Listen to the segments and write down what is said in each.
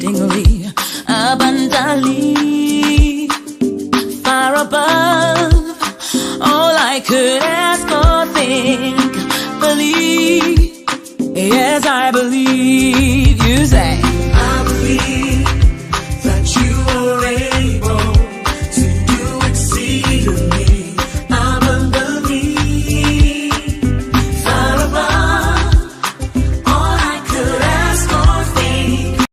exceedingly, abundantly, far above all I could ask or think, believe. Yes, I believe. You say, I believe that you are able to do exceedingly, abundantly, far above all I could ask or think.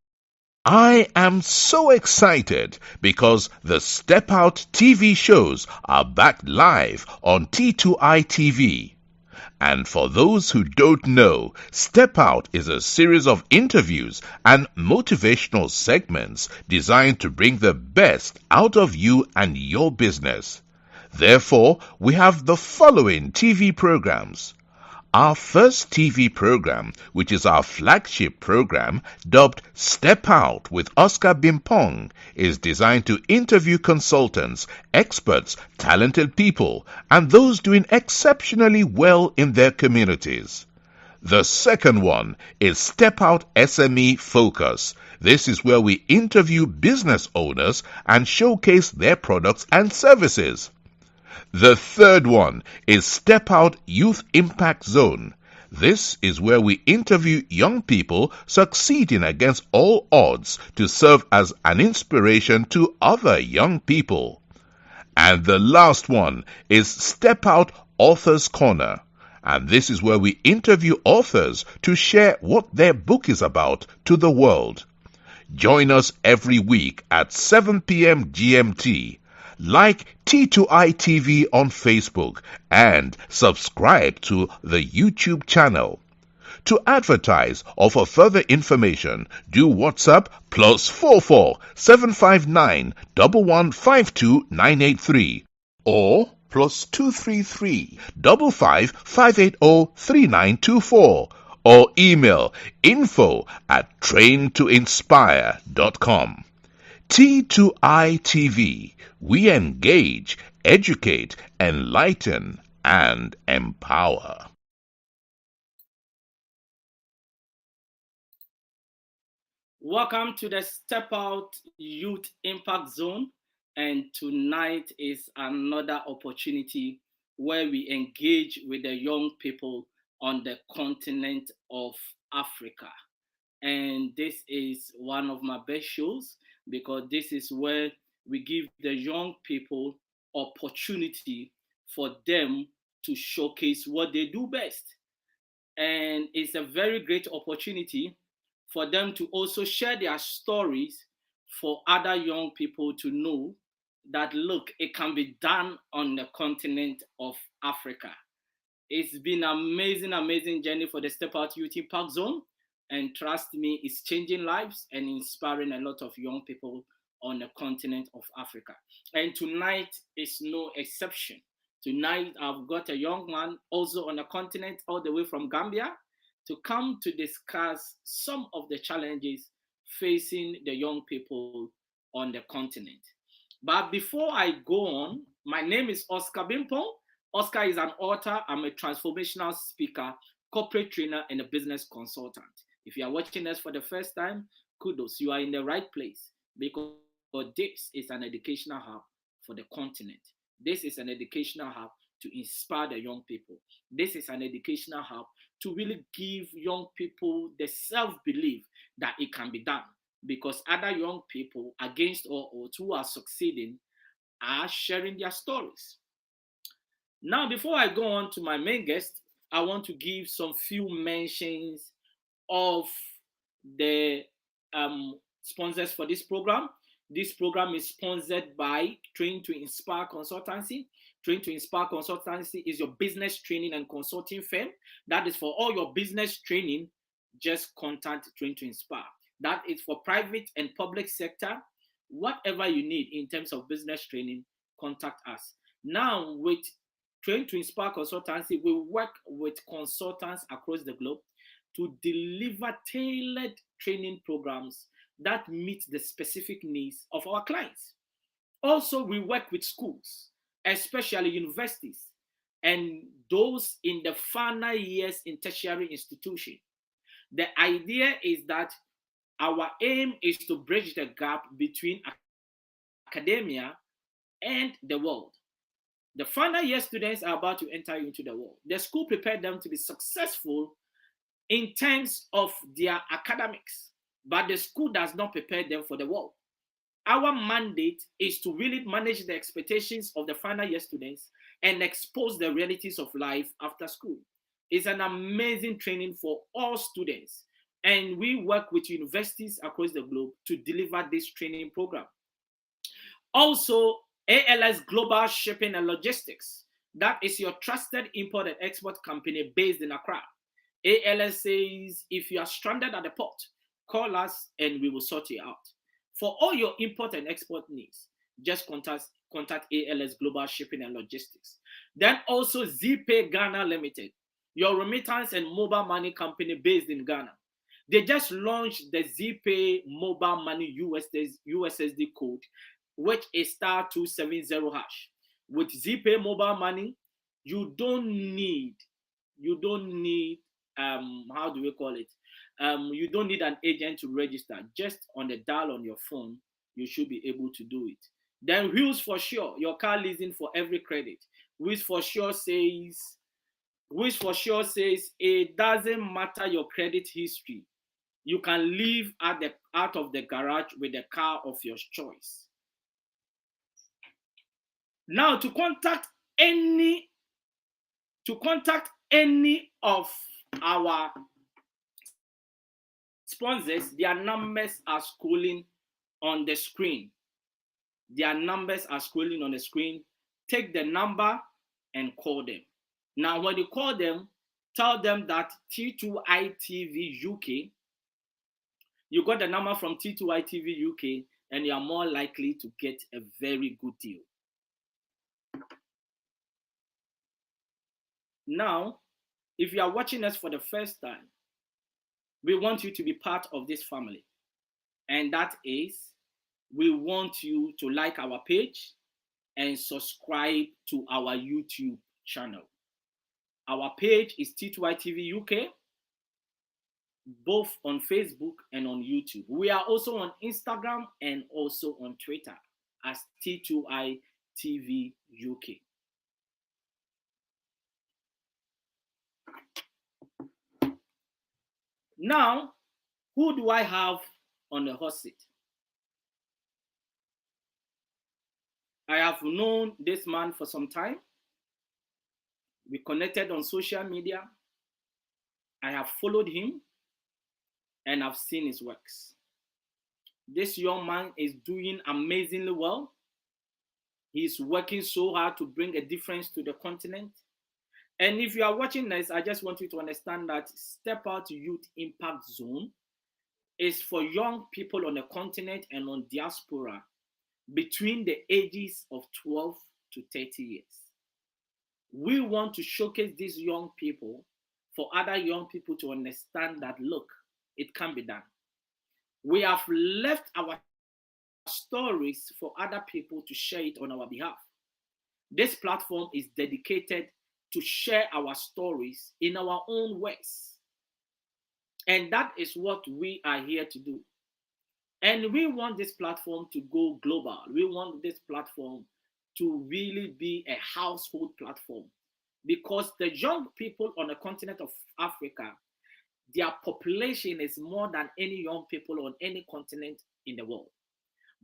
I am so excited because the Step Out TV shows are back live on T2I TV. And for those who don't know, Step Out is a series of interviews and motivational segments designed to bring the best out of you and your business. Therefore, we have the following TV programs. Our first TV program, which is our flagship program, dubbed Step Out with Oscar Bimpong, is designed to interview consultants, experts, talented people, and those doing exceptionally well in their communities. The second one is Step Out SME Focus. This is where we interview business owners and showcase their products and services. The third one is Step Out Youth Impact Zone. This is where we interview young people succeeding against all odds to serve as an inspiration to other young people. And the last one is Step Out Authors Corner. And this is where we interview authors to share what their book is about to the world. Join us every week at 7 p.m. GMT. Like T2I TV on Facebook and subscribe to the YouTube channel. To advertise or for further information, do WhatsApp +44 759 1152 983 or +233 55 580 3924 or email info@traintoinspire.com. T2I TV. We engage, educate, enlighten, and empower. Welcome to the Step Out Youth Impact Zone, and tonight is another opportunity where we engage with the young people on the continent of Africa. And this is one of my best shows because this is where we give the young people opportunity for them to showcase what they do best. And it's a very great opportunity for them to also share their stories for other young people to know that, look, it can be done on the continent of Africa. It's been an amazing, amazing journey for the Step Out Youth Impact Zone. And trust me, it's changing lives and inspiring a lot of young people on the continent of Africa. And tonight is no exception. Tonight, I've got a young man also on the continent, all the way from Gambia, to come to discuss some of the challenges facing the young people on the continent. But before I go on, my name is Oscar Bimpong. Oscar is an author. I'm a transformational speaker, corporate trainer, and a business consultant. If you are watching us for the first time, kudos, you are in the right place because this is an educational hub for the continent. This is an educational hub to inspire the young people. This is an educational hub to really give young people the self-belief that it can be done, because other young people, against all odds, who are succeeding are sharing their stories. Now, before I go on to my main guest, I want to give some few mentions of the sponsors for this program. This program is sponsored by Train to Inspire Consultancy. Train to Inspire Consultancy is your business training and consulting firm. That is for all your business training, just contact Train to Inspire. That is for private and public sector. Whatever you need in terms of business training, contact us. Now, with Train to Inspire Consultancy, we work with consultants across the globe to deliver tailored training programs that meet the specific needs of our clients. Also, we work with schools, especially universities, and those in the final years in tertiary institution. The idea is that Our aim is to bridge the gap between academia and the world. The final year students are about to enter into the world. The school prepared them to be successful in terms of their academics, but the school does not prepare them for the world. Our mandate is to really manage the expectations of the final year students and expose the realities of life after school. It's an amazing training for all students, and we work with universities across the globe to deliver this training program. Also, ALS Global Shipping and Logistics. That is your trusted import and export company based in Accra. ALS says if you are stranded at the port, call us and we will sort you out. For all your import and export needs, just contact ALS Global Shipping and Logistics. Then also ZPay Ghana Limited, your remittance and mobile money company based in Ghana. They just launched the ZPay mobile money USSD code, which is *270#. With ZPay mobile money, you don't need how do we call it? You don't need an agent to register. Just on the dial on your phone, you should be able to do it. Then Wheels for Sure, your car leasing for every credit. Wheels for Sure says it doesn't matter your credit history. You can live out of the garage with the car of your choice. Now, to contact any of our sponsors, their numbers are scrolling on the screen. Take the number and call them. Now, when you call them, tell them that T2ITV UK, you got the number from T2ITV UK, and you are more likely to get a very good deal. Now, if you are watching us for the first time, we want you to be part of this family. And that is, we want you to like our page and subscribe to our YouTube channel. Our page is T2ITV UK, both on Facebook and on YouTube. We are also on Instagram and also on Twitter as T2ITV UK. Now, who do I have on the hot seat? I have known this man for some time. We connected on social media. I have followed him and I've seen his works. This young man is doing amazingly well. He's working so hard to bring a difference to the continent. And if you are watching this, I just want you to understand that Step Out Youth Impact Zone is for young people on the continent and on diaspora between the ages of 12 to 30 years. We want to showcase these young people for other young people to understand that, look, it can be done. We have left our stories for other people to share it on our behalf. This platform is dedicated to share our stories in our own ways. And that is what we are here to do. And we want this platform to go global. We want this platform to really be a household platform, because the young people on the continent of Africa, their population is more than any young people on any continent in the world.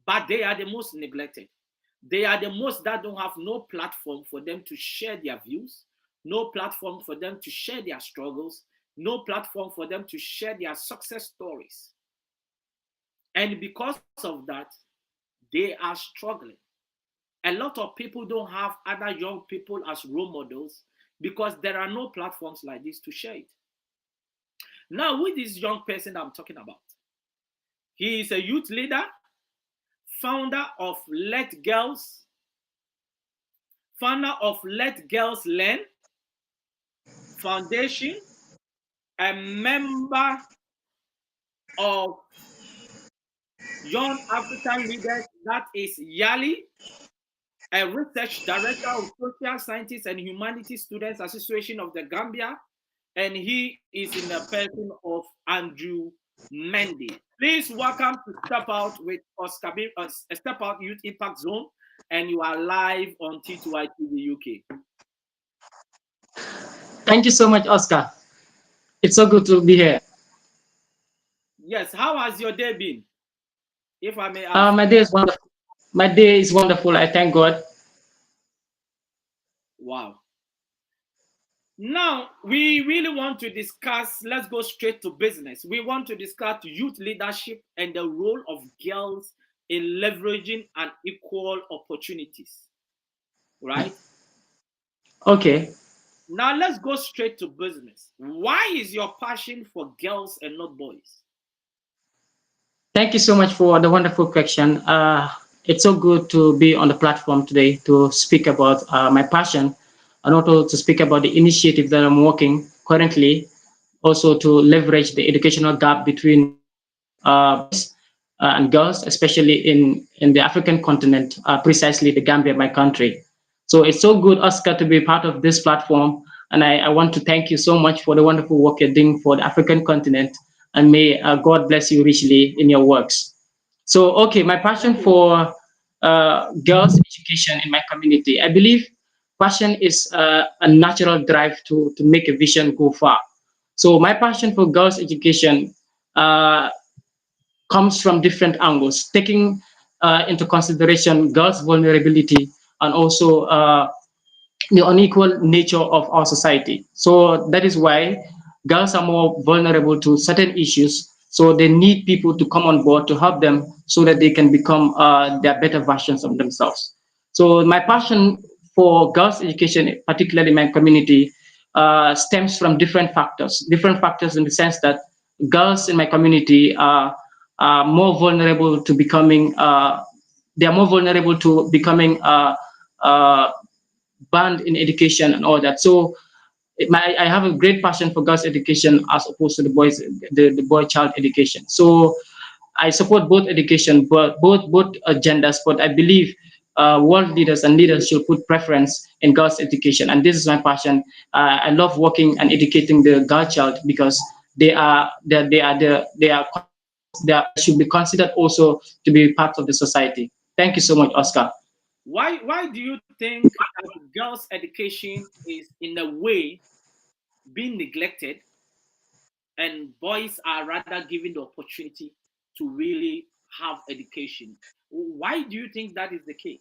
But they are the most neglected. They are the most that don't have no platform for them to share their views, no platform for them to share their struggles, no platform for them to share their success stories. And because of that, they are struggling. A lot of people don't have other young people as role models because there are no platforms like this to share it. Now, with this young person I'm talking about, he is a youth leader, founder of Let Girls Learn Foundation, a member of Young African Leaders, that is YALI, a research director of Social Sciences and Humanities Students Association of the Gambia, and he is in the person of Andrew Mendy. Please welcome to Step Out with Oscar, Step Out Youth Impact Zone, and you are live on T2I TV UK. Thank you so much, Oscar. It's so good to be here. Yes, how has your day been, if I may ask? My day is wonderful. My day is wonderful. I thank God. Wow. Now, we really want to discuss, let's go straight to business. We want to discuss youth leadership and the role of girls in leveraging and equal opportunities, right? Okay. Now, let's go straight to business. Why is your passion for girls and not boys? Thank you so much for the wonderful question. It's so good to be on the platform today to speak about my passion and also to speak about the initiative that I'm working currently, also to leverage the educational gap between boys and girls, especially in the African continent, precisely the Gambia, my country. So it's so good, Oscar, to be part of this platform. And I want to thank you so much for the wonderful work you're doing for the African continent. And may God bless you richly in your works. So, okay, my passion for girls' education in my community. I believe passion is a natural drive to make a vision go far. So, my passion for girls' education uh, comes from different angles, taking into consideration girls' vulnerability and also the unequal nature of our society. So that is why girls are more vulnerable to certain issues. So they need people to come on board to help them so that they can become their better versions of themselves. So my passion for girls' education, particularly in my community, stems from different factors. Different factors in the sense that girls in my community are more vulnerable to becoming. They are more vulnerable to becoming uh, banned in education and all that. So I have a great passion for girls' education as opposed to the boy child education. So I support both education, but both genders. But I believe world leaders and leaders should put preference in girls' education, and this is my passion. I love working and educating the girl child because they should be considered also to be part of the society. Thank you so much, Oscar. Why do you think that girls' education is in a way being neglected and boys are rather given the opportunity to really have education? Why do you think that is the case?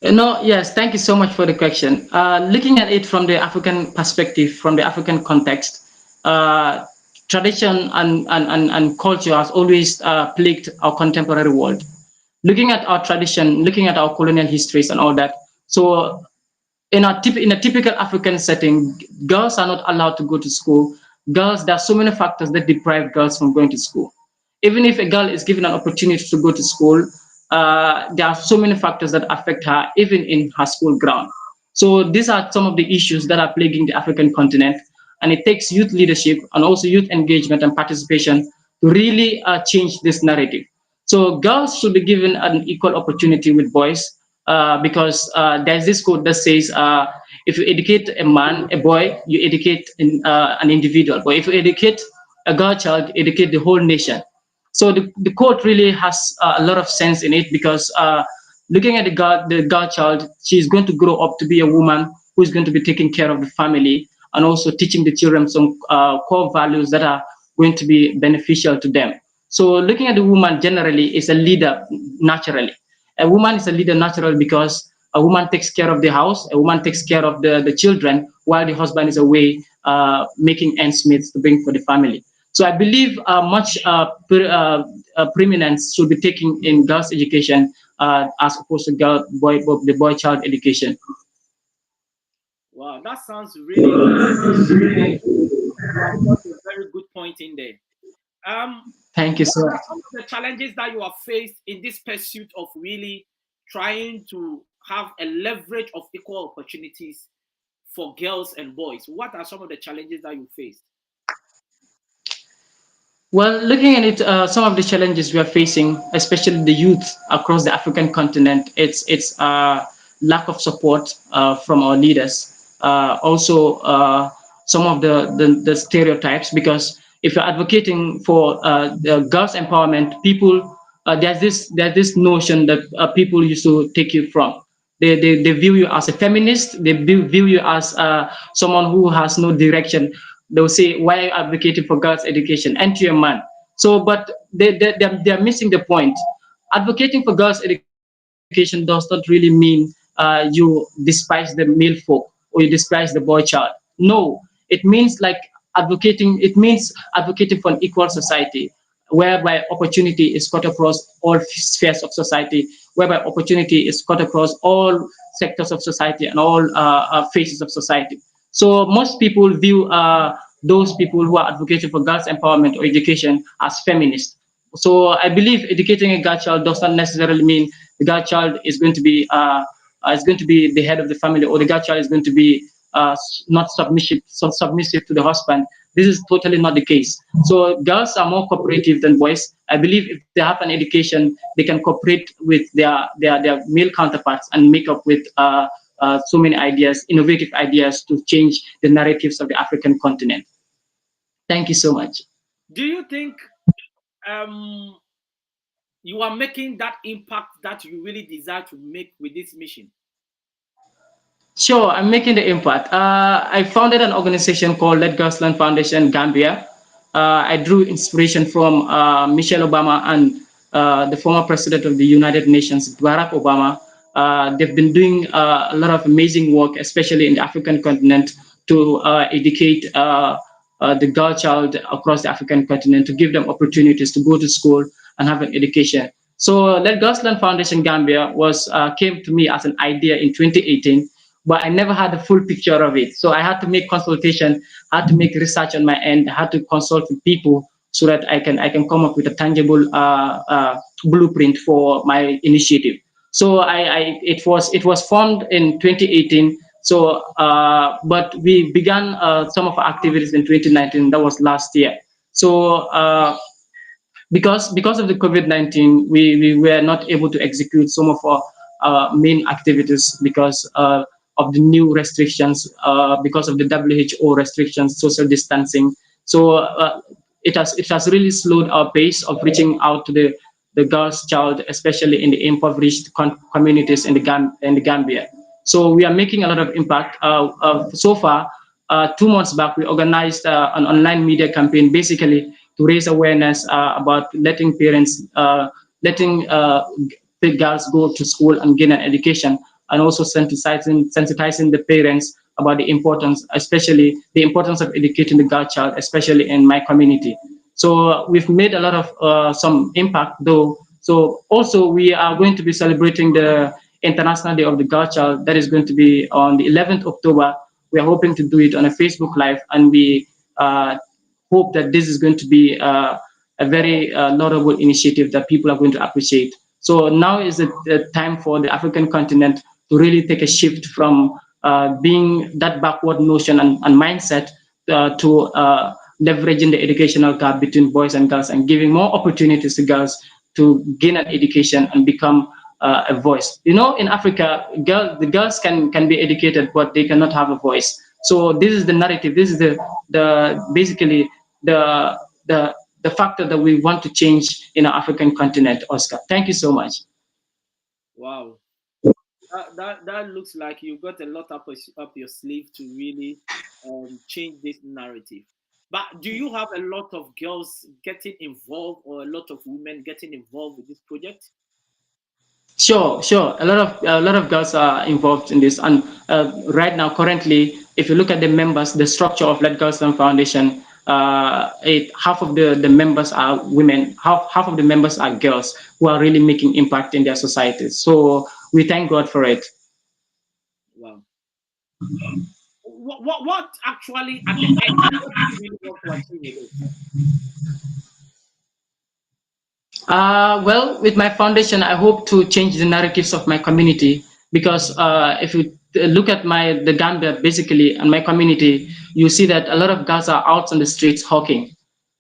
No, yes, thank you so much for the question. Looking at it from the African perspective, from the African context, uh, tradition and culture has always plagued our contemporary world. Looking at our tradition, looking at our colonial histories and all that. So in a typical African setting, girls are not allowed to go to school. Girls, there are so many factors that deprive girls from going to school. Even if a girl is given an opportunity to go to school, there are so many factors that affect her, even in her school ground. So these are some of the issues that are plaguing the African continent, and it takes youth leadership and also youth engagement and participation to really change this narrative. So girls should be given an equal opportunity with boys because there's this quote that says, if you educate a man, a boy, you educate an individual. But if you educate a girl child, you educate the whole nation. So the quote really has a lot of sense in it because looking at the girl child, she's going to grow up to be a woman who's going to be taking care of the family and also teaching the children some core values that are going to be beneficial to them. So looking at the woman generally is a leader naturally. A woman is a leader naturally because a woman takes care of the house, a woman takes care of the children while the husband is away making ends meet to bring for the family. So I believe much preeminence should be taken in girls' education as opposed to the boy child education. Wow, that sounds really good. You have got a very good point in there. Thank you What so are much. some of the challenges that you have faced in this pursuit of really trying to have a leverage of equal opportunities for girls and boys? What are some of the challenges that you faced? Well, looking at it, some of the challenges we are facing, especially the youth across the African continent, it's lack of support from our leaders. Also, some of the stereotypes, because if you're advocating for the girls' empowerment, people there's this notion that people used to take you from. They view you as a feminist. They view you as someone who has no direction. They'll say, "Why are you advocating for girls' education? And you're a man." So, but they're missing the point. Advocating for girls' education does not really mean you despise the male folk or you despise the boy child. No, it means like advocating. It means advocating for an equal society, whereby opportunity is cut across all spheres of society, whereby opportunity is cut across all sectors of society and all phases of society. So most people view those people who are advocating for girls' empowerment or education as feminists. So I believe educating a girl child does not necessarily mean the girl child is going to be the head of the family, or the girl child is going to be not submissive to the husband. This is totally not the case. So girls are more cooperative than boys. I believe if they have an education, they can cooperate with their male counterparts and make up with so many ideas, innovative ideas to change the narratives of the African continent. Thank you so much. Do you think um, you are making that impact that you really desire to make with this mission? Sure, I'm making the impact. I founded an organization called Let Girls Learn Foundation Gambia. I drew inspiration from Michelle Obama and the former president of the United Nations, Barack Obama. They've been doing a lot of amazing work, especially in the African continent, to educate the girl child across the African continent, to give them opportunities to go to school and have an education. So, Let Girls Learn Foundation Gambia was came to me as an idea in 2018, but I never had the full picture of it. So I had to make consultation, I had to make research on my end, I had to consult with people so that I can come up with a tangible blueprint for my initiative. So it was formed in 2018. So but we began some of our activities in 2019. That was last year. So because of the COVID-19, we were not able to execute some of our main activities because of the new restrictions, because of the WHO restrictions, social distancing. So it has really slowed our pace of reaching out to the girls' child, especially in the impoverished communities in the Gambia. So we are making a lot of impact. So far, 2 months back, we organized an online media campaign, basically to raise awareness about letting the girls go to school and gain an education, and also sensitizing the parents about the importance, especially the importance of educating the girl child, especially in my community. So we've made a lot of some impact though. So also we are going to be celebrating the International Day of the Girl Child. That is going to be on the 11th October. We are hoping to do it on a Facebook Live, and we hope that this is going to be a very laudable initiative that people are going to appreciate. So now is the time for the African continent to really take a shift from being that backward notion and mindset to leveraging the educational gap between boys and girls and giving more opportunities to girls to gain an education and become a voice. In Africa, the girls can be educated, but they cannot have a voice. So this is the narrative. This is the basically the factor that we want to change in our African continent. Oscar, thank you so much. Wow. That looks like you got a lot up your sleeve to really change this narrative. But do you have a lot of girls getting involved, or a lot of women getting involved with this project? Sure, sure. A lot of girls are involved in this, and right now, currently, if you look at the members, the structure of Let Girls Learn Foundation, half of the members are women, half of the members are girls who are really making impact in their societies. So we thank God for it. Wow. What actually at the end, what do you really want to achieve with it? Well, with my foundation, I hope to change the narratives of my community, because if you look at the Gambia basically and my community, you see that a lot of girls are out on the streets hawking,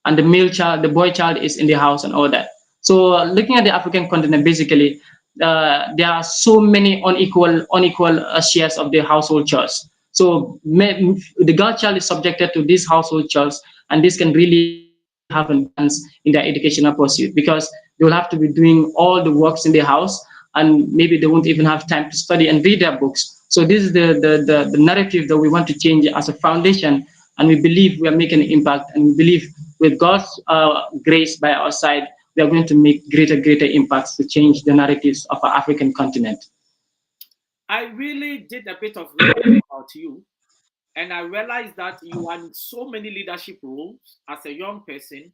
and the boy child is in the house and all that. So looking at the African continent, basically, there are so many unequal shares of the household chores. So the girl child is subjected to these household chores, and this can really have an balance in their educational pursuit, because they will have to be doing all the works in their house, and maybe they won't even have time to study and read their books. So this is the narrative that we want to change as a foundation, and we believe we are making an impact, and we believe with God's grace by our side, we are going to make greater impacts to change the narratives of our African continent. I really did a bit of research about you, and I realized that you are in so many leadership roles as a young person,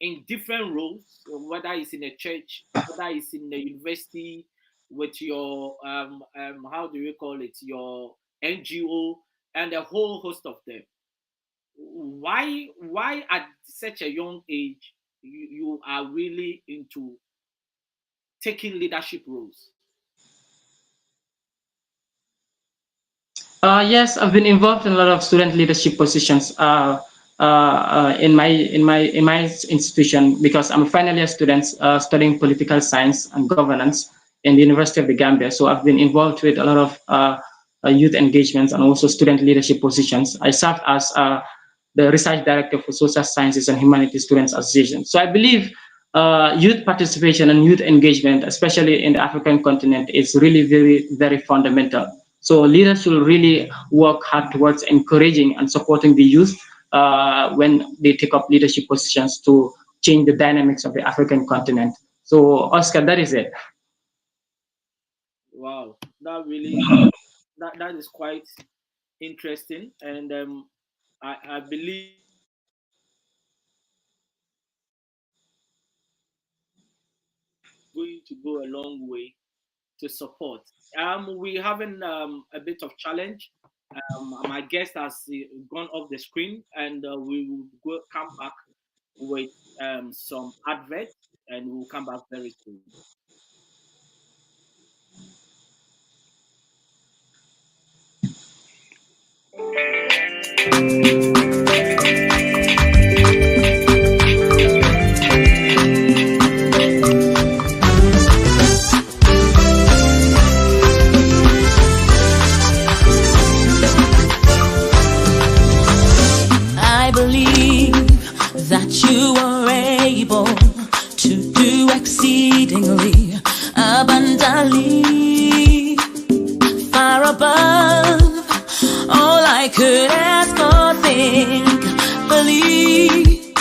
in different roles, whether it's in a church, whether it's in a university, with your how do you call it, your NGO, and a whole host of them. Why at such a young age you are really into taking leadership roles? Yes, I've been involved in a lot of student leadership positions in my institution, because I'm a final year student studying political science and governance in the University of the Gambia. So I've been involved with a lot of youth engagements and also student leadership positions. I served as the research director for Social Sciences and Humanities Students Association. So I believe youth participation and youth engagement, especially in the African continent, is really very fundamental. So leaders should really work hard towards encouraging and supporting the youth when they take up leadership positions to change the dynamics of the African continent. So, Oscar, that is it. Wow, that really that is quite interesting, and I believe going to go a long way to support. We're having a bit of challenge. My guest has gone off the screen, and we will come back with some advert, and we'll come back very soon. I believe that you are able to do exceedingly abundantly, far above all I could ask or think. Believe,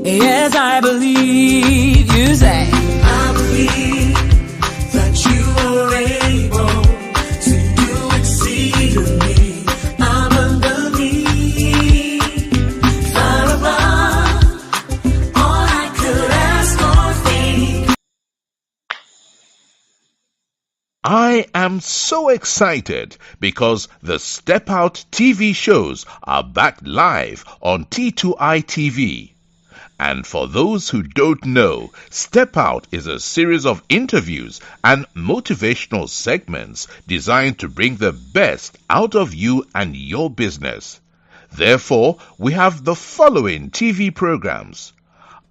yes, I believe. You say, I believe that you are able to do exceedingly abundantly, far above all I could ask or think. I am so excited because the Step Out TV shows are back live on T2I TV. And for those who don't know, Step Out is a series of interviews and motivational segments designed to bring the best out of you and your business. Therefore, we have the following TV programs.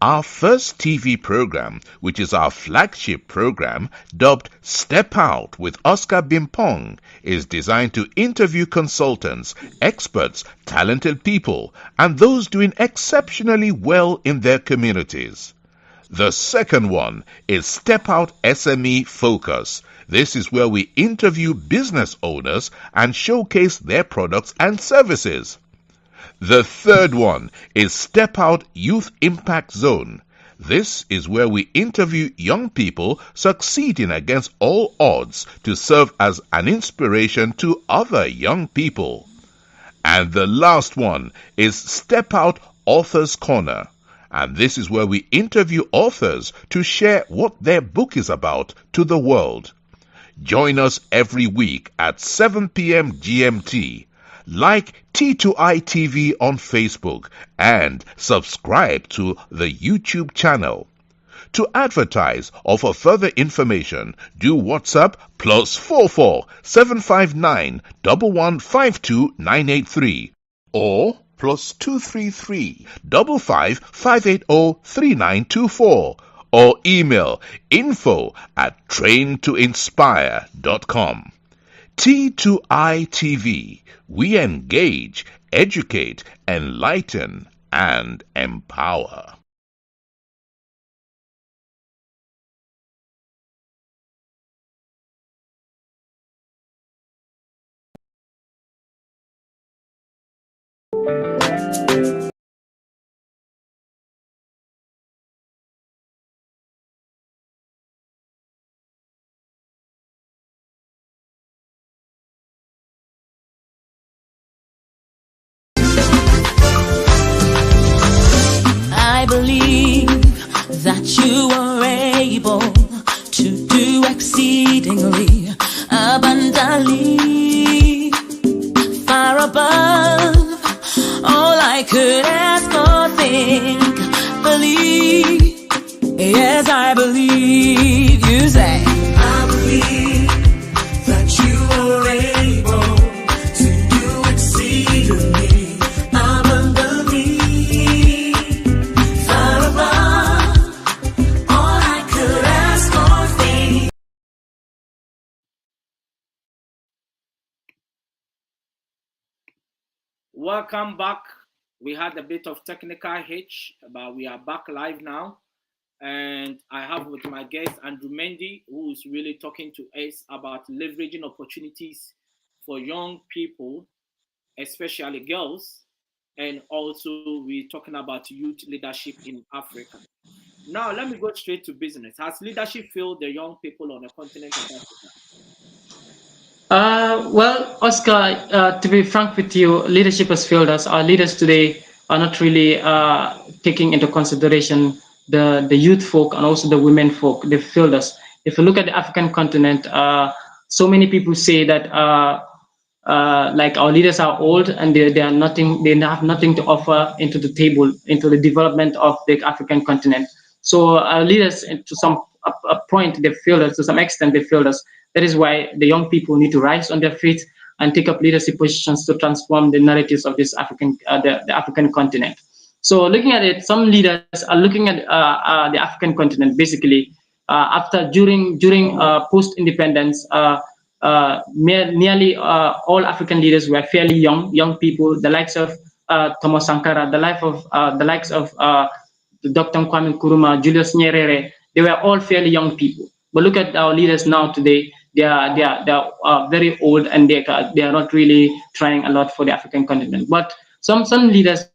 Our first TV program, which is our flagship program, dubbed Step Out with Oscar Bimpong, is designed to interview consultants, experts, talented people, and those doing exceptionally well in their communities. The second one is Step Out SME Focus. This is where we interview business owners and showcase their products and services. The third one is Step Out Youth Impact Zone. This is where we interview young people succeeding against all odds to serve as an inspiration to other young people. And the last one is Step Out Authors Corner. And this is where we interview authors to share what their book is about to the world. Join us every week at 7 p.m. GMT. Like T2I TV on Facebook and subscribe to the YouTube channel. To advertise or for further information, do WhatsApp +44 759 1152 983 or +233 55 580 3924 or email info@traintoinspire.com. T2I TV. We engage, educate, enlighten, and empower. I believe that you are able to do exceedingly abundantly, far above all I could ask or think. Believe, yes, I believe. You say, I believe that you are able to do exceedingly abundantly, far above all I could ask or think. Welcome back. We had a bit of technical hitch, but we are back live now. And I have with my guest Andrew Mendy, who is really talking to us about leveraging opportunities for young people, especially girls. And also, we're talking about youth leadership in Africa. Now, let me go straight to business. Has leadership failed the young people on the continent of Africa? Well, Oscar, to be frank with you, leadership has failed us. Our leaders today are not really taking into consideration the youth folk and also the women folk. They've failed us. If you look at the African continent, so many people say that like our leaders are old and they are nothing, they have nothing to offer into the table, into the development of the African continent. So our leaders, to some a point, they failed us. To some extent, they failed us. That is why the young people need to rise on their feet and take up leadership positions to transform the narratives of this the African continent. So looking at it, some leaders are looking at the African continent basically after during post-independence. Nearly all African leaders were fairly young people, the likes of Thomas Sankara, the likes of Dr. Kwame Nkrumah, Julius Nyerere. They were all fairly young people. But look at our leaders now today. They are very old and they are not really trying a lot for the African continent. But some leaders are looking at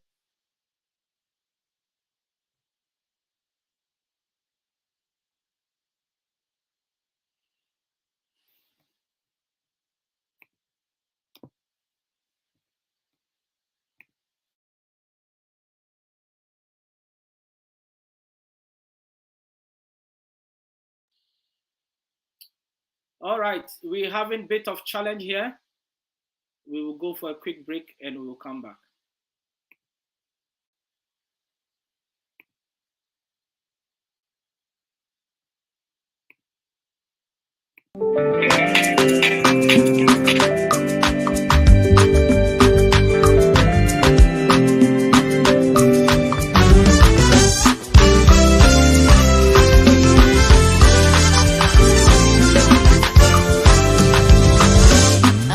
All right, we're having a bit of challenge here. We will go for a quick break and we will come back.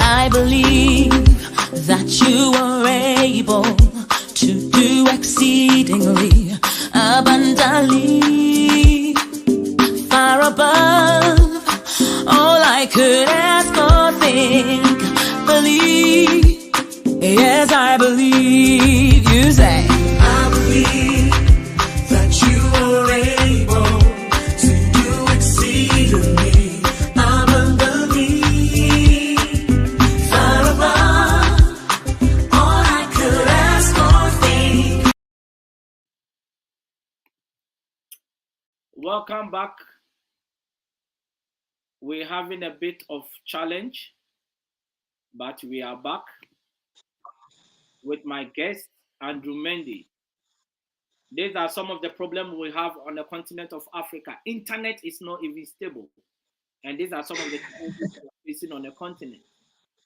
I believe that you are able to do exceedingly abundantly, far above all I could ask or think. Believe, yes, I believe. You say, I believe that you are able to do exceedingly abundantly, far above all I could ask or think. Welcome back. We're having a bit of challenge, but we are back with my guest, Andrew Mendy. These are some of the problems we have on the continent of Africa. Internet is not even stable. And these are some of the challenges we are facing on the continent.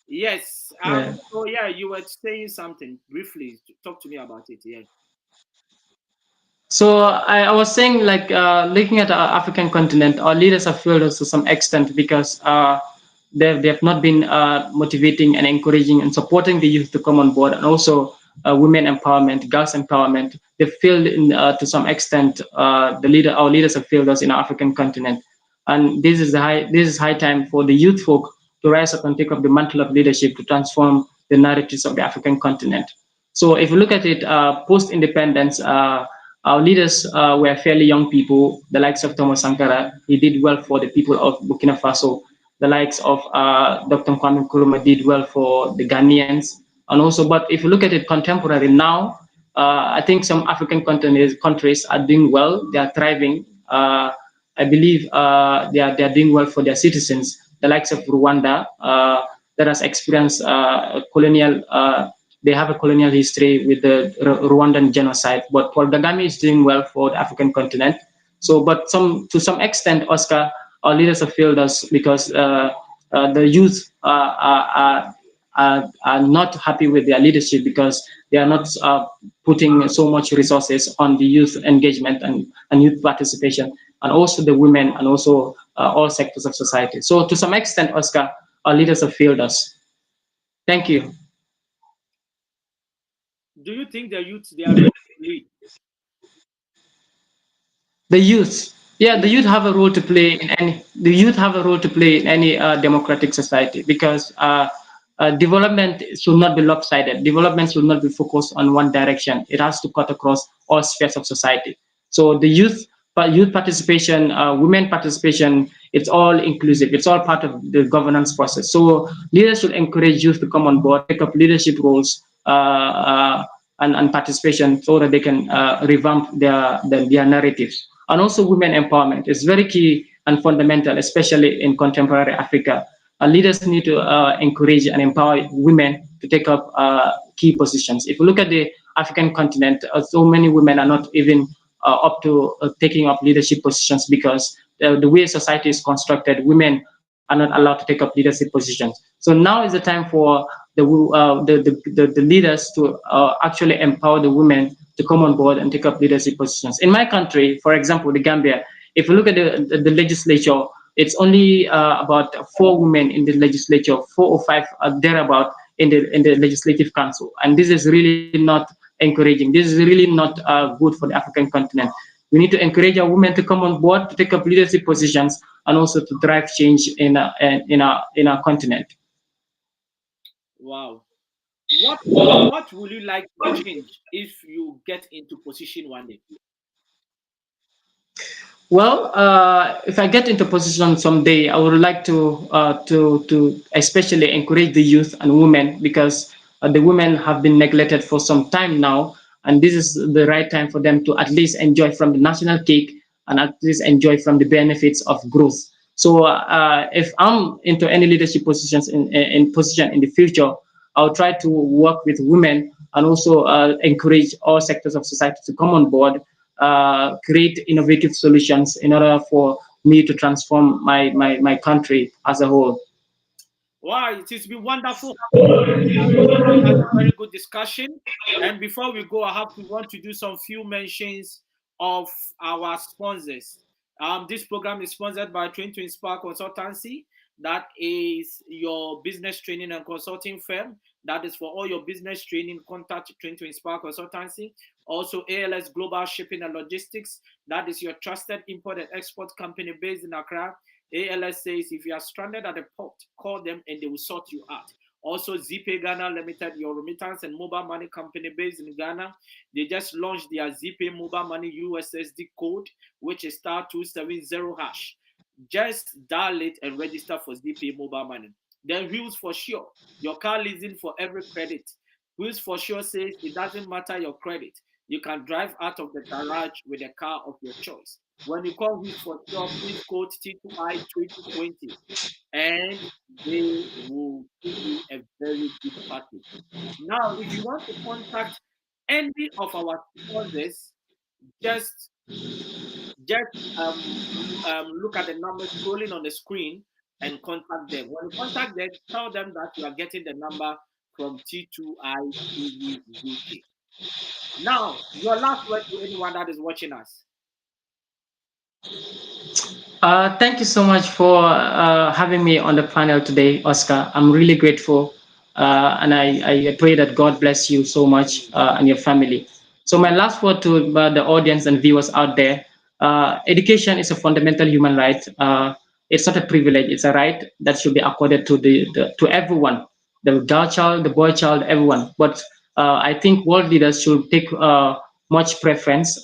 Yes. yeah. So yeah, you were saying something briefly. Talk to me about it. Yeah. So I was saying, like, looking at our African continent, our leaders have failed us to some extent because they have not been motivating and encouraging and supporting the youth to come on board, and also women empowerment, girls empowerment. They failed to some extent. Our leaders have failed us in our African continent, and this is high time for the youth folk to rise up and take up the mantle of leadership to transform the narratives of the African continent. So if you look at it, post-independence, our leaders were fairly young people, the likes of Thomas Sankara. He did well for the people of Burkina Faso. The likes of Dr. Kwame Nkrumah did well for the Ghanaians. And also, but if you look at it contemporary now, I think some African countries are doing well. They are thriving. I believe they are doing well for their citizens. The likes of Rwanda, that has experienced colonial. They have a colonial history with the Rwandan genocide. But Paul Kagame is doing well for the African continent. So, but to some extent, Oscar, our leaders have failed us because the youth are not happy with their leadership because they are not putting so much resources on the youth engagement and youth participation, and also the women, and also all sectors of society. So to some extent, Oscar, our leaders have failed us. Thank you. Do you think the youth they are ready to lead? The youth, yeah, the youth have a role to play in any. The youth have a role to play in any democratic society because development should not be lopsided. Development should not be focused on one direction. It has to cut across all spheres of society. So the youth participation, women participation, it's all inclusive. It's all part of the governance process. So leaders should encourage youth to come on board, take up leadership roles. And participation so that they can revamp their narratives. And also women empowerment is very key and fundamental, especially in contemporary Africa. Leaders need to encourage and empower women to take up key positions. If you look at the African continent, so many women are not even up to taking up leadership positions because the way society is constructed, women are not allowed to take up leadership positions. So now is the time for the leaders to actually empower the women to come on board and take up leadership positions. In my country, for example, the Gambia, if you look at the legislature, it's only about 4 women in the legislature, 4 or 5 thereabout in the legislative council, and this is really not encouraging. This is really not good for the African continent. We need to encourage our women to come on board to take up leadership positions and also to drive change in our continent. Wow. What would you like to change if you get into position one day? Well, if I get into position someday, I would like to especially encourage the youth and women because the women have been neglected for some time now, and this is the right time for them to at least enjoy from the national cake and at least enjoy from the benefits of growth. So, if I'm into any leadership positions in position in the future, I'll try to work with women and also encourage all sectors of society to come on board, create innovative solutions in order for me to transform my country as a whole. Wow, it has been wonderful having you on this program. We had a very good discussion. And before we go, want to do some few mentions of our sponsors. This program is sponsored by Train to Inspire Consultancy. That is your business training and consulting firm. That is for all your business training. Contact Train to Inspire Consultancy. Also, ALS Global Shipping and Logistics. That is your trusted import and export company based in Accra. ALS says if you are stranded at a port, call them and they will sort you out. Also, ZPay Ghana Limited, your remittance and mobile money company based in Ghana. They just launched their ZPay mobile money USSD code, which is *270#. Just dial it and register for ZPay mobile money. Then Wheels for Sure, your car leasing for every credit. Wheels for Sure says it doesn't matter your credit. You can drive out of the garage with a car of your choice. When you call Wheels for Sure, please quote T2I 2020 and they will give you a very good package. Now, if you want to contact any of our sponsors, just look at the number scrolling on the screen and contact them. When you contact them, tell them that you are getting the number from T2I TV UK. Now, your last word to anyone that is watching us. Thank you so much for having me on the panel today, Oscar. I'm really grateful, and I pray that God bless you so much and your family. So my last word to the audience and viewers out there: education is a fundamental human right. It's not a privilege; it's a right that should be accorded to to everyone, the girl child, the boy child, everyone. But I think world leaders should take much preference.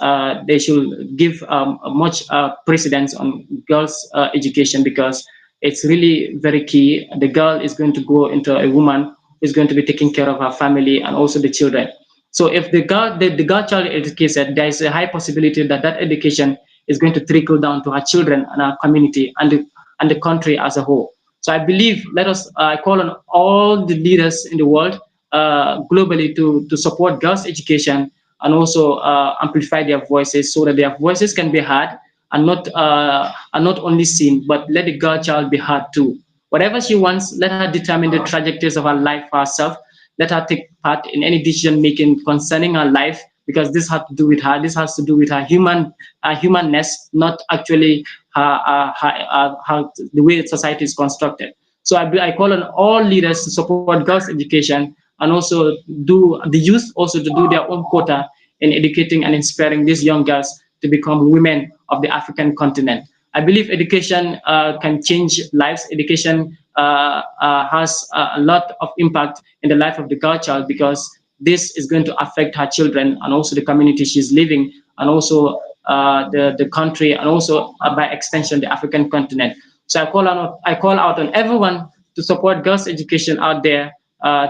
They should give much precedence on girls' education, because it's really very key. The girl is going to grow into a woman who is going to be taking care of her family and also the children. So if the girl child is educated, there is a high possibility that that education is going to trickle down to her children and our community and the country as a whole. So I believe, let us call on all the leaders in the world globally to support girls' education and also amplify their voices, so that their voices can be heard and not only seen, but let the girl child be heard too. Whatever she wants, let her determine the trajectories of her life for herself. Let her take part in any decision making concerning her life, because this has to do with her. This has to do with her humanness, not actually the way society is constructed. So I call on all leaders to support girls' education, and also do the youth also to do their own quota in educating and inspiring these young girls to become women of the African continent. I believe education can change lives. Education has a lot of impact in the life of the girl child, because this is going to affect her children and also the community she's living, and also the country, and also by extension the African continent. So I call out on everyone to support girls' education out there.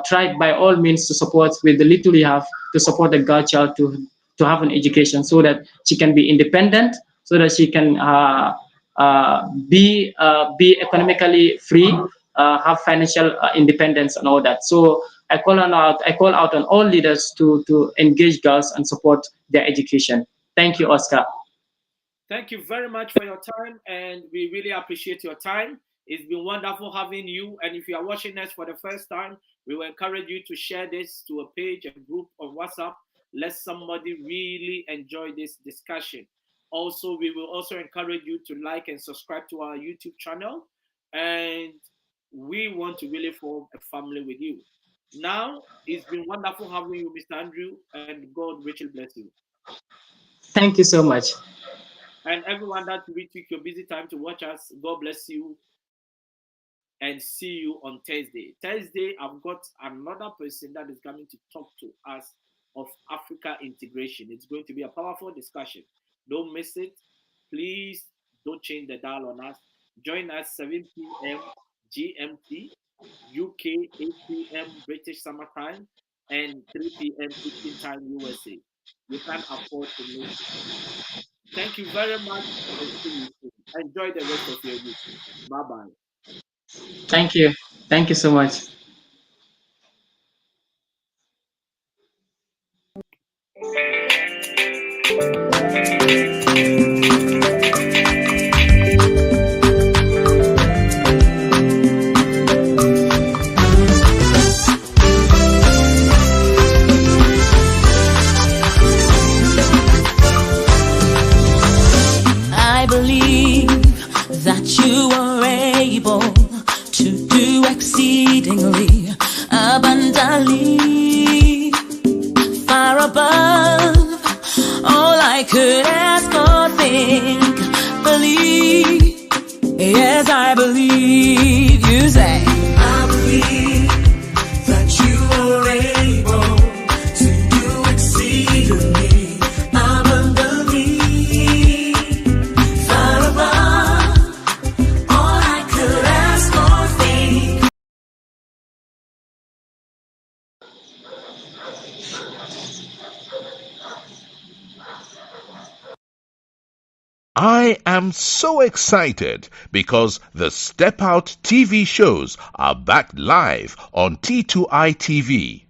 Try by all means to support with the little you have, to support the girl child to have an education, so that she can be independent, so that she can be economically free, have financial independence and all that. So I call out on all leaders to engage girls and support their education. Thank you, Oscar. Thank you very much for your time, and we really appreciate your time. It's been wonderful having you. And if you are watching us for the first time, we will encourage you to share this to a page, a group on WhatsApp. Let somebody really enjoy this discussion. Also, we will also encourage you to like and subscribe to our YouTube channel. And we want to really form a family with you. Now, it's been wonderful having you, Mr. Andrew, and God richly bless you. Thank you so much. And everyone that we took your busy time to watch us, God bless you, and see you on Thursday. Thursday, I've got another person that is coming to talk to us of Africa integration. It's going to be a powerful discussion. Don't miss it. Please don't change the dial on us. Join us 7 p.m. GMT, UK 8 p.m. British Summer Time, and 3 p.m. Eastern Time USA. You can't afford to miss it. Thank you very much, and see you soon. Enjoy the rest of your week. Bye bye. Thank you. Thank you so much. I believe that you are able to do exceedingly abundantly, far above all I could ask or think. Believe, yes, I believe. You say, I believe that you are able to do exceedingly abundantly, far above all I could ask or think. I am so excited because the Step Out TV shows are back live on T2I TV.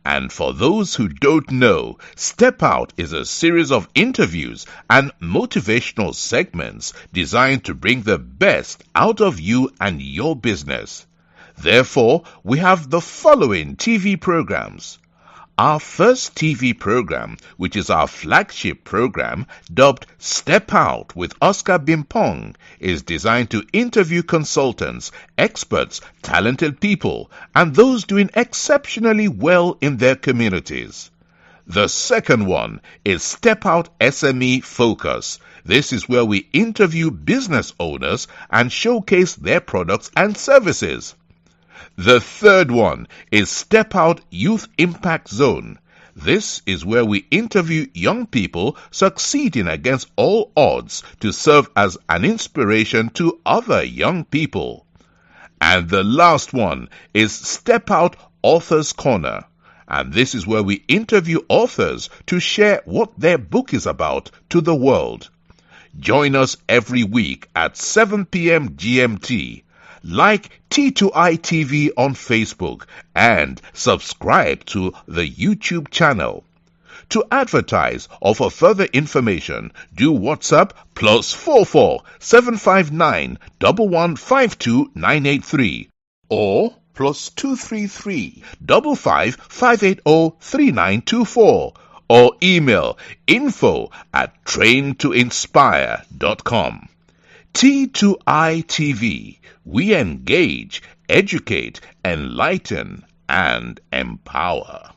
And for those who don't know, Step Out is a series of interviews and motivational segments designed to bring the best out of you and your business. Therefore, we have the following TV programs. Our first TV program, which is our flagship program, dubbed Step Out with Oscar Bimpong, is designed to interview consultants, experts, talented people, and those doing exceptionally well in their communities. The second one is Step Out SME Focus. This is where we interview business owners and showcase their products and services. The third one is Step Out Youth Impact Zone. This is where we interview young people succeeding against all odds to serve as an inspiration to other young people. And the last one is Step Out Authors Corner. And this is where we interview authors to share what their book is about to the world. Join us every week at 7 p.m. GMT. Like T2I TV on Facebook and subscribe to the YouTube channel. To advertise or for further information, do WhatsApp +44 759 1152 983 or +233 55 580 3924 or email info@traintoinspire.com. T2I TV. We engage, educate, enlighten, and empower.